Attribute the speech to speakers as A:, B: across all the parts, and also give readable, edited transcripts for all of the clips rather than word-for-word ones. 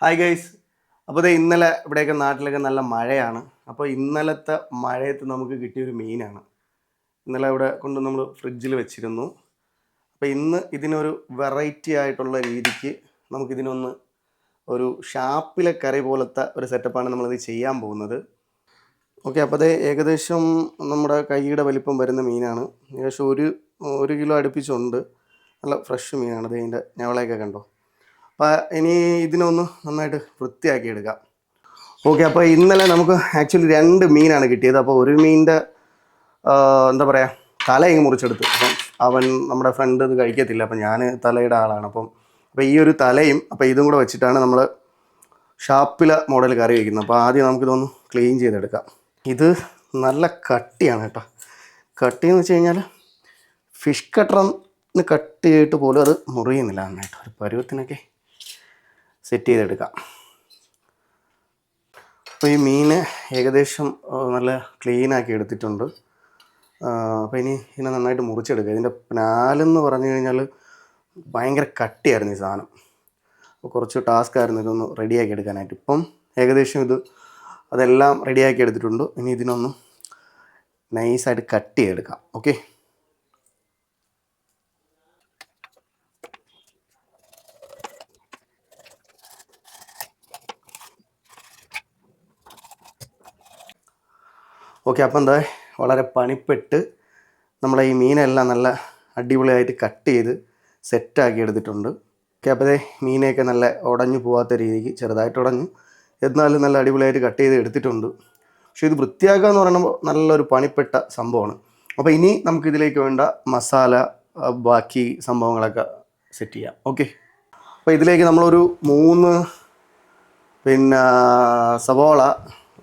A: Hi guys. അപ്പോൾ ദേ ഇന്നലെ ഇവിടെയൊക്കെ നാട്ടിലൊക്കെ നല്ല മഴയാണ്. അപ്പോൾ ഇന്നലത്തെ മഴയത്ത് നമുക്ക് കിട്ടിയൊരു മീനാണ്. ഇന്നലെ ഇവിടെ കൊണ്ട് നമ്മൾ ഫ്രിഡ്ജിൽ വെച്ചിരുന്നു. അപ്പോൾ ഇന്ന് ഇതിനൊരു വെറൈറ്റി ആയിട്ടുള്ള രീതിക്ക് നമുക്കിതിനൊന്ന് ഒരു ഷാപ്പിലെ കറി പോലത്തെ ഒരു സെറ്റപ്പാണ് നമ്മളിത് ചെയ്യാൻ പോകുന്നത്. ഓക്കെ, അപ്പോൾ അതേ ഏകദേശം നമ്മുടെ കൈയുടെ വലിപ്പം വരുന്ന മീനാണ്. ഏകദേശം ഒരു കിലോ അടുപ്പിച്ചുണ്ട്. നല്ല ഫ്രഷ് മീനാണ്. അത് അതിൻ്റെ ഞവളയൊക്കെ കണ്ടോ. അപ്പോൾ ഇനി ഇതിനൊന്ന് നന്നായിട്ട് വൃത്തിയാക്കി എടുക്കാം. ഓക്കെ, അപ്പോൾ ഇന്നലെ നമുക്ക് ആക്ച്വലി 2 മീനാണ് കിട്ടിയത്. അപ്പോൾ ഒരു മീനിൻ്റെ എന്താ പറയുക, തല ഇങ്ങ് മുറിച്ചെടുത്തു. അപ്പം അവൻ നമ്മുടെ ഫ്രണ്ട് ഇത് കഴിക്കത്തില്ല. അപ്പം ഞാൻ തലയുടെ ആളാണ്. അപ്പോൾ ഈ ഒരു തലയും അപ്പോൾ ഇതും കൂടെ വെച്ചിട്ടാണ് നമ്മൾ ഷാപ്പിലെ മോഡൽ കറി വയ്ക്കുന്നത്. അപ്പോൾ ആദ്യം നമുക്കിതൊന്ന് ക്ലീൻ ചെയ്തെടുക്കാം. ഇത് നല്ല കട്ടിയാണ് കേട്ടോ. കട്ടിയെന്ന് വെച്ച് കഴിഞ്ഞാൽ ഫിഷ് കട്ടറിന് കട്ട് ചെയ്തിട്ട് പോലും അത് മുറിയുന്നില്ല നന്നായിട്ട്. ഒരു പരുവത്തിനൊക്കെ സെറ്റ് ചെയ്തെടുക്കാം. അപ്പോൾ ഈ മീൻ ഏകദേശം നല്ല ക്ലീനാക്കി എടുത്തിട്ടുണ്ട്. അപ്പോൾ ഇതിനെ നന്നായിട്ട് മുറിച്ചെടുക്കുക. ഇതിൻ്റെ നാലെന്ന് പറഞ്ഞു കഴിഞ്ഞാൽ ഭയങ്കര കട്ടിയായിരുന്നു ഈ സാധനം. അപ്പോൾ കുറച്ച് ടാസ്ക് ആയിരുന്നു ഇതൊന്ന് റെഡിയാക്കി എടുക്കാനായിട്ട്. ഇപ്പം ഏകദേശം അതെല്ലാം റെഡിയാക്കി എടുത്തിട്ടുണ്ട്. ഇനി ഇതിനൊന്ന് നൈസായിട്ട് കട്ട് ചെയ്തെടുക്കാം. ഓക്കെ, അപ്പം എന്താ വളരെ പണിപ്പെട്ട് നമ്മളെ ഈ മീനെല്ലാം നല്ല അടിപൊളിയായിട്ട് കട്ട് ചെയ്ത് സെറ്റാക്കി എടുത്തിട്ടുണ്ട്. ഓക്കെ, അപ്പോൾ മീനെയൊക്കെ നല്ല ഉടഞ്ഞു പോകാത്ത രീതിക്ക് ചെറുതായിട്ട് ഉടഞ്ഞു, എന്നാലും നല്ല അടിപൊളിയായിട്ട് കട്ട് ചെയ്ത് എടുത്തിട്ടുണ്ട്. പക്ഷേ ഇത് വൃത്തിയാക്കുക എന്ന് പറയുമ്പോൾ നല്ലൊരു പണിപ്പെട്ട സംഭവമാണ്. അപ്പോൾ ഇനി നമുക്കിതിലേക്ക് വേണ്ട മസാല ബാക്കി സംഭവങ്ങളൊക്കെ സെറ്റ് ചെയ്യാം. ഓക്കെ, അപ്പോൾ ഇതിലേക്ക് നമ്മളൊരു 3 സവോള,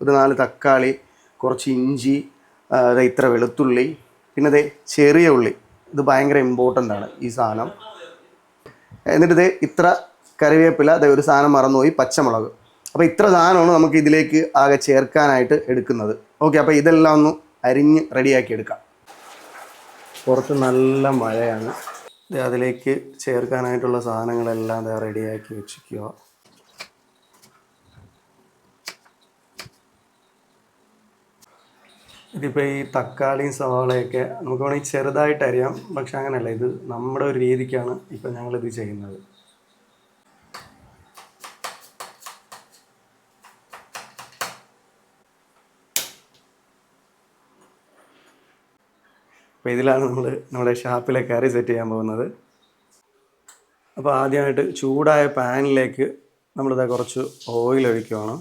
A: ഒരു 4 തക്കാളി, കുറച്ച് ഇഞ്ചി, ഇത്ര വെളുത്തുള്ളി, പിന്നെ ചെറിയ ഉള്ളി. ഇത് ഭയങ്കര ഇമ്പോർട്ടൻ്റ് ആണ് ഈ സാധനം. എന്നിട്ട് ഇത്ര കറിവേപ്പില, ഒരു സാധനം മറന്നുപോയി, പച്ചമുളക്. അപ്പോൾ ഇത്ര സാധനമാണ് നമുക്ക് ഇതിലേക്ക് ആകെ ചേർക്കാനായിട്ട് എടുക്കുന്നത്. ഓക്കെ, അപ്പോൾ ഇതെല്ലാം ഒന്ന് അരിഞ്ഞ് റെഡിയാക്കി എടുക്കാം. പുറത്ത് നല്ല മഴയാണ്. അതിലേക്ക് ചേർക്കാനായിട്ടുള്ള സാധനങ്ങളെല്ലാം റെഡിയാക്കി വെച്ചിരിക്കുക. ഇതിപ്പോൾ ഈ തക്കാളിയും സവാളയൊക്കെ നമുക്ക് വേണമെങ്കിൽ ചെറുതായിട്ട് അരിയാം. പക്ഷെ അങ്ങനെയല്ല, ഇത് നമ്മുടെ ഒരു രീതിക്കാണ് ഇപ്പം ഞങ്ങളിത് ചെയ്യുന്നത്. അപ്പോൾ ഇതിലാണ് നമ്മുടെ ഷാപ്പിലെ കറി സെറ്റ് ചെയ്യാൻ പോകുന്നത്. അപ്പോൾ ആദ്യമായിട്ട് ചൂടായ പാനിലേക്ക് നമ്മളിത് കുറച്ച് ഓയിൽ ഒഴിക്കുകയാണ്.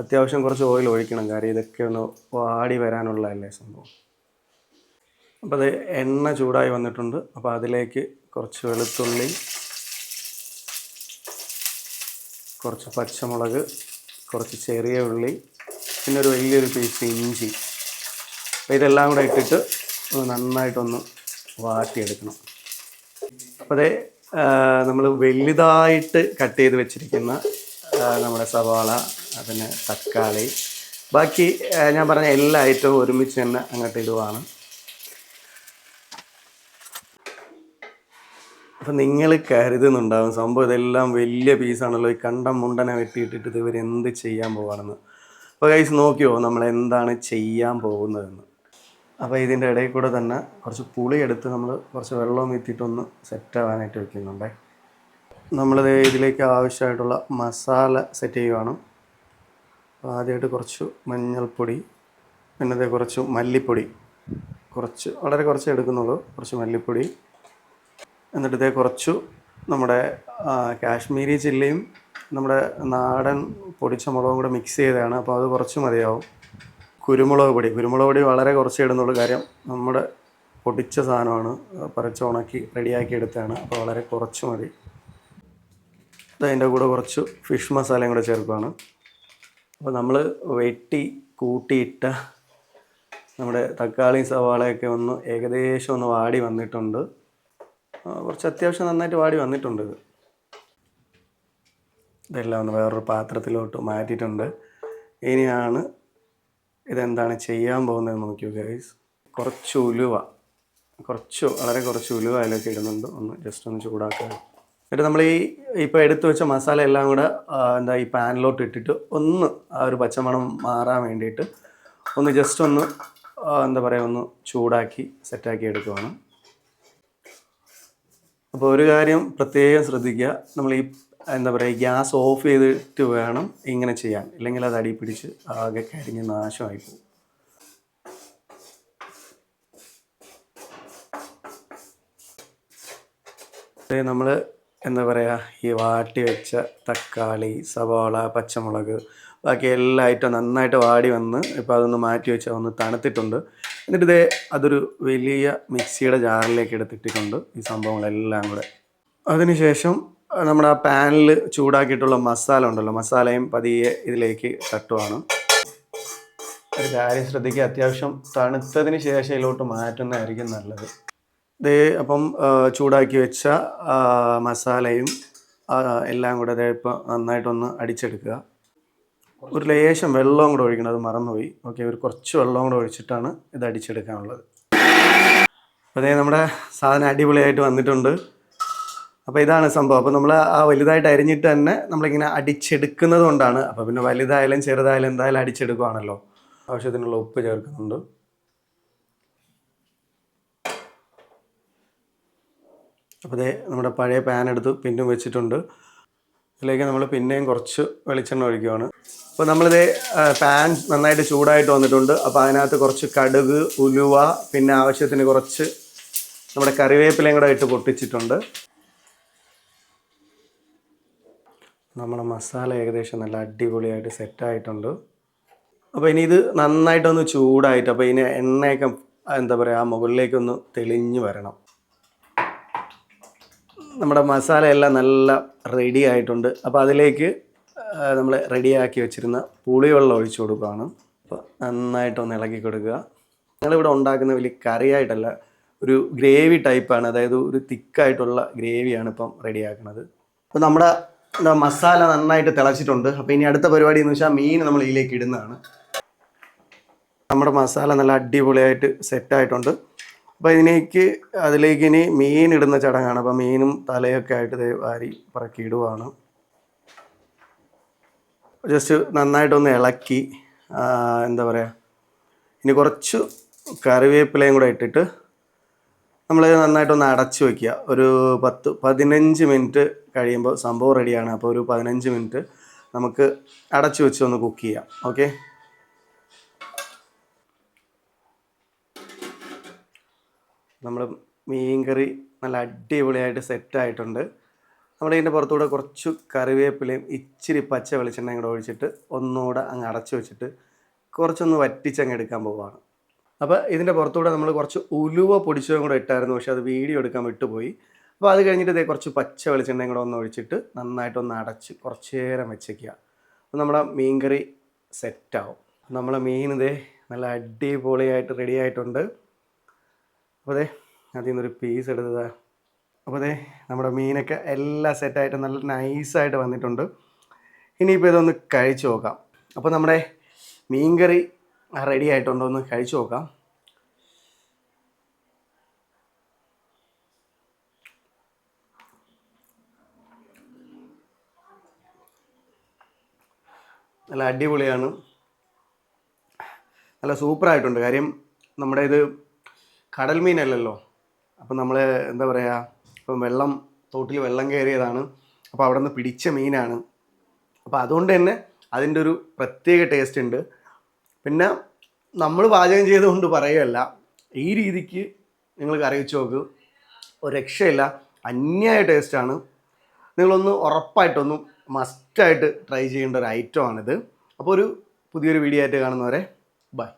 A: അത്യാവശ്യം കുറച്ച് ഓയിൽ ഒഴിക്കണം, കാര്യം ഇതൊക്കെ ഒന്ന് വാടി വരാനുള്ളതല്ലേ സംഭവം. അപ്പോൾ അത് എണ്ണ ചൂടായി വന്നിട്ടുണ്ട്. അപ്പോൾ അതിലേക്ക് കുറച്ച് വെളുത്തുള്ളി, കുറച്ച് പച്ചമുളക്, കുറച്ച് ചെറിയ ഉള്ളി, പിന്നെ ഒരു വലിയൊരു പീസ് ഇഞ്ചി. അപ്പോൾ ഇതെല്ലാം കൂടെ ഇട്ടിട്ട് നന്നായിട്ടൊന്ന് വാട്ടിയെടുക്കണം. അപ്പോൾ നമ്മൾ വലുതായിട്ട് കട്ട് ചെയ്ത് വെച്ചിരിക്കുന്ന നമ്മുടെ സവാള, പിന്നെ തക്കാളി, ബാക്കി ഞാൻ പറഞ്ഞ എല്ലാ ഐറ്റവും ഒരുമിച്ച് തന്നെ അങ്ങോട്ട് ഇടുവാണ്. അപ്പം നിങ്ങൾ കരുതുന്നുണ്ടാവും സംഭവം ഇതെല്ലാം വലിയ പീസാണല്ലോ, ഈ കണ്ടം മുണ്ടനെ വെട്ടിയിട്ടിട്ട് ഇവരെന്ത് ചെയ്യാൻ പോവാണെന്ന്. അപ്പോൾ ഗൈസ് നോക്കിയോ നമ്മൾ എന്താണ് ചെയ്യാൻ പോകുന്നതെന്ന്. അപ്പോൾ ഇതിൻ്റെ ഇടയിൽ കൂടെ തന്നെ കുറച്ച് പുളി എടുത്ത് നമ്മൾ കുറച്ച് വെള്ളവും വീത്തിയിട്ടൊന്ന് സെറ്റാവാനായിട്ട് വെക്കുന്നുണ്ടേ. നമ്മളിത് ഇതിലേക്ക് ആവശ്യമായിട്ടുള്ള മസാല സെറ്റ് ചെയ്യുവാണ്. ആദ്യമായിട്ട് കുറച്ച് മഞ്ഞൾപ്പൊടി, പിന്നെ കുറച്ച് മല്ലിപ്പൊടി, വളരെ കുറച്ച് എടുക്കുന്നുള്ളൂ, കുറച്ച് മല്ലിപ്പൊടി. എന്നിട്ട് കുറച്ചു നമ്മുടെ കാശ്മീരി ചില്ലിയും നമ്മുടെ നാടൻ പൊടിച്ച മുളകും കൂടെ മിക്സ് ചെയ്തതാണ്. അപ്പോൾ അത് കുറച്ച് മതിയാവും. കുരുമുളക് പൊടി വളരെ കുറച്ച് ഇടുന്നുള്ളൂ, കാര്യം നമ്മുടെ പൊടിച്ച സാധനമാണ്, പറിച്ച് ഉണക്കി റെഡിയാക്കി എടുത്തതാണ്. അപ്പോൾ വളരെ കുറച്ച് മതി. അതിൻ്റെ കൂടെ കുറച്ച് ഫിഷ് മസാലയും കൂടെ ചേർക്കുകയാണ്. അപ്പോൾ നമ്മൾ വെട്ടി കൂട്ടിയിട്ട നമ്മുടെ തക്കാളിയും സവാളയൊക്കെ ഒന്ന് ഏകദേശം ഒന്ന് വാടി വന്നിട്ടുണ്ട്. കുറച്ച് അത്യാവശ്യം നന്നായിട്ട് വാടി വന്നിട്ടുണ്ട്. ഇതെല്ലാം ഒന്ന് വേറൊരു പാത്രത്തിലോട്ട് മാറ്റിയിട്ടുണ്ട്. ഇനിയാണ് ഇതെന്താണ് ചെയ്യാൻ പോകുന്നത് നോക്കിയോ ഗൈസ്. വളരെ കുറച്ച് ഉലുവ അതിലേക്ക് ഇടുന്നുണ്ട്. ജസ്റ്റ് ഒന്ന് ചൂടാക്കുക. എന്നിട്ട് നമ്മൾ ഇപ്പോൾ എടുത്തു വെച്ച മസാല എല്ലാം കൂടെ ഈ പാനിലോട്ട് ഇട്ടിട്ട് ഒന്ന് ആ ഒരു പച്ചമണം മാറാൻ വേണ്ടിയിട്ട് ഒന്ന് ജസ്റ്റ് ഒന്ന് ഒന്ന് ചൂടാക്കി സെറ്റാക്കി എടുക്കുവാണ്. അപ്പോൾ ഒരു കാര്യം പ്രത്യേകം ശ്രദ്ധിക്കുക, നമ്മൾ ഈ ഗ്യാസ് ഓഫ് ചെയ്തിട്ട് വേണം ഇങ്ങനെ ചെയ്യാൻ, ഇല്ലെങ്കിൽ അത് അടി പിടിച്ച് ആകെ കരിഞ്ഞ് നാശമായി പോകും. നമ്മൾ ഈ വാട്ടി വെച്ച തക്കാളി, സവാള, പച്ചമുളക്, ബാക്കി എല്ലാ ഐറ്റം നന്നായിട്ട് വാടി വന്ന് ഇപ്പോൾ അതൊന്ന് മാറ്റി വെച്ചാൽ ഒന്ന് തണുത്തിട്ടുണ്ട്. എന്നിട്ട് അതൊരു വലിയ മിക്സിയുടെ ജാറിലേക്ക് എടുത്തിട്ടുണ്ട് ഈ സംഭവങ്ങളെല്ലാം കൂടെ. അതിനുശേഷം നമ്മുടെ ആ പാനിൽ ചൂടാക്കിയിട്ടുള്ള മസാല ഉണ്ടല്ലോ, മസാലയും പതിയെ ഇതിലേക്ക് തട്ടുവാണ്. ഒരു കാര്യം ശ്രദ്ധിക്കുക, അത്യാവശ്യം തണുത്തതിന് ശേഷം ഇതിലോട്ട് മാറ്റുന്നതായിരിക്കും നല്ലത്. അപ്പം ചൂടാക്കി വെച്ച മസാലയും എല്ലാം കൂടെ ഇപ്പോൾ നന്നായിട്ടൊന്ന് അടിച്ചെടുക്കുക. ഒരു ലേശം വെള്ളവും കൂടെ ഒഴിക്കണം, അത് മറന്നുപോയി. ഓക്കെ, ഒരു കുറച്ച് വെള്ളവും കൂടെ ഒഴിച്ചിട്ടാണ് ഇത് അടിച്ചെടുക്കാനുള്ളത്. അപ്പോൾ നമ്മുടെ സാധനം അടിപൊളിയായിട്ട് വന്നിട്ടുണ്ട്. അപ്പോൾ ഇതാണ് സംഭവം. അപ്പോൾ നമ്മൾ ആ വലുതായിട്ട് അരിഞ്ഞിട്ട് തന്നെ നമ്മളിങ്ങനെ അടിച്ചെടുക്കുന്നത് കൊണ്ടാണ്. അപ്പോൾ പിന്നെ വലുതായാലും ചെറുതായാലും എന്തായാലും അടിച്ചെടുക്കുകയാണല്ലോ. ആവശ്യത്തിനുള്ള ഉപ്പ് ചേർക്കുന്നുണ്ട്. അപ്പോൾ നമ്മുടെ പഴയ പാൻ എടുത്ത് പിന്നും വെച്ചിട്ടുണ്ട്. ഇതിലേക്ക് നമ്മൾ പിന്നെയും കുറച്ച് വെളിച്ചെണ്ണ ഒഴിക്കുകയാണ്. അപ്പോൾ പാൻ നന്നായിട്ട് ചൂടായിട്ട് വന്നിട്ടുണ്ട്. അപ്പോൾ അതിനകത്ത് കുറച്ച് കടുക്, ഉലുവ, പിന്നെ ആവശ്യത്തിന് കുറച്ച് നമ്മുടെ കറിവേപ്പിലയും കൂടെ ഇട്ട് പൊട്ടിച്ചിട്ടുണ്ട്. നമ്മുടെ മസാല ഏകദേശം നല്ല അടിപൊളിയായിട്ട് സെറ്റായിട്ടുണ്ട്. അപ്പോൾ ഇനി ഇത് നന്നായിട്ടൊന്ന് ചൂടായിട്ട്, അപ്പോൾ ഇതിന് എണ്ണയൊക്കെ ആ മുകളിലേക്കൊന്ന് തെളിഞ്ഞ് വരണം. നമ്മുടെ മസാലയെല്ലാം നല്ല റെഡി ആയിട്ടുണ്ട്. അപ്പോൾ അതിലേക്ക് നമ്മൾ റെഡിയാക്കി വെച്ചിരുന്ന പുളിവെള്ളം ഒഴിച്ചു കൊടുക്കുകയാണ്. അപ്പോൾ നന്നായിട്ടൊന്ന് ഇളക്കി കൊടുക്കുക. ഞങ്ങളിവിടെ ഉണ്ടാക്കുന്ന വലിയ കറിയായിട്ടല്ല, ഒരു ഗ്രേവി ടൈപ്പാണ്, അതായത് ഒരു തിക്കായിട്ടുള്ള ഗ്രേവിയാണ് ഇപ്പം റെഡിയാക്കുന്നത്. അപ്പോൾ നമ്മുടെ മസാല നന്നായിട്ട് തിളച്ചിട്ടുണ്ട്. അപ്പോൾ ഇനി അടുത്ത പരിപാടി എന്ന് വെച്ചാൽ മീൻ നമ്മൾ ഇതിലേക്ക് ഇടുന്നതാണ്. നമ്മുടെ മസാല നല്ല അടിപൊളിയായിട്ട് സെറ്റായിട്ടുണ്ട്. അപ്പോൾ അതിലേക്ക് ഇനി മീൻ ഇടുന്ന ചടങ്ങാണ്. അപ്പോൾ മീനും തലയൊക്കെ ആയിട്ട് വാരി പറക്കി ഇടുവാണ്. ജസ്റ്റ് നന്നായിട്ടൊന്ന് ഇളക്കി ഇനി കുറച്ച് കറിവേപ്പിലയും കൂടെ ഇട്ടിട്ട് നമ്മൾ നന്നായിട്ടൊന്ന് അടച്ചു വയ്ക്കുക. ഒരു 10-15 മിനിറ്റ് കഴിയുമ്പോൾ സംഭവം റെഡിയാണ്. അപ്പോൾ ഒരു 15 മിനിറ്റ് നമുക്ക് അടച്ചു വെച്ച് ഒന്ന് കുക്ക് ചെയ്യാം. ഓക്കെ, നമ്മൾ മീൻകറി നല്ല അടിപൊളിയായിട്ട് സെറ്റായിട്ടുണ്ട്. നമ്മളിതിൻ്റെ പുറത്തൂടെ കുറച്ച് കറിവേപ്പിലയും ഇച്ചിരി പച്ച വെളിച്ചെണ്ണയും കൂടെ ഒഴിച്ചിട്ട് ഒന്നുകൂടെ അങ്ങ് അടച്ചു വെച്ചിട്ട് കുറച്ചൊന്ന് വറ്റിച്ചങ്ങ് എടുക്കാൻ പോവുകയാണ്. അപ്പോൾ ഇതിൻ്റെ പുറത്തൂടെ നമ്മൾ കുറച്ച് ഉലുവ പൊടിച്ചതും കൂടെ ഇട്ടായിരുന്നു, പക്ഷേ അത് വീഡിയോ എടുക്കാൻ വിട്ടുപോയി. അപ്പോൾ അത് കഴിഞ്ഞിട്ട് കുറച്ച് പച്ച വെളിച്ചെണ്ണയും കൂടെ ഒന്ന് ഒഴിച്ചിട്ട് നന്നായിട്ടൊന്ന് അടച്ച് കുറച്ച് നേരം വെച്ചേക്കുക. അപ്പോൾ നമ്മുടെ മീൻകറി സെറ്റാവും. നമ്മളെ മീൻ നല്ല അടിപൊളിയായിട്ട് റെഡി ആയിട്ടുണ്ട്. അപ്പോൾ അതിൽ നിന്നൊരു പീസ് എടുത്തത്. അപ്പോൾ നമ്മുടെ മീനൊക്കെ എല്ലാം സെറ്റായിട്ട് നല്ല നൈസായിട്ട് വന്നിട്ടുണ്ട്. ഇനിയിപ്പോൾ ഇതൊന്ന് കഴിച്ചു നോക്കാം. അപ്പോൾ നമ്മുടെ മീൻകറി റെഡി ആയിട്ടുണ്ടോ എന്ന് കഴിച്ചു നോക്കാം. നല്ല അടിപൊളിയാണ്, നല്ല സൂപ്പറായിട്ടുണ്ട്. കാര്യം നമ്മുടെ ഇത് കടൽ മീനല്ലല്ലോ. അപ്പം നമ്മൾ ഇപ്പം തോട്ടിൽ വെള്ളം കയറിയതാണ്. അപ്പോൾ അവിടെ നിന്ന് പിടിച്ച മീനാണ്. അപ്പോൾ അതുകൊണ്ട് തന്നെ അതിൻ്റെ ഒരു പ്രത്യേക ടേസ്റ്റ് ഉണ്ട്. പിന്നെ നമ്മൾ പാചകം ചെയ്തുകൊണ്ട് പറയുകയല്ല, ഈ രീതിക്ക് നിങ്ങൾ കറി വെച്ച് നോക്ക്, ഒരു രക്ഷയില്ല, അന്യായ ടേസ്റ്റാണ്. നിങ്ങളൊന്ന് ഉറപ്പായിട്ടൊന്നും മസ്റ്റായിട്ട് ട്രൈ ചെയ്യേണ്ട ഒരു ഐറ്റമാണിത്. അപ്പോൾ ഒരു പുതിയൊരു വീഡിയോ ആയിട്ട് കാണുന്നവരെ ബൈ.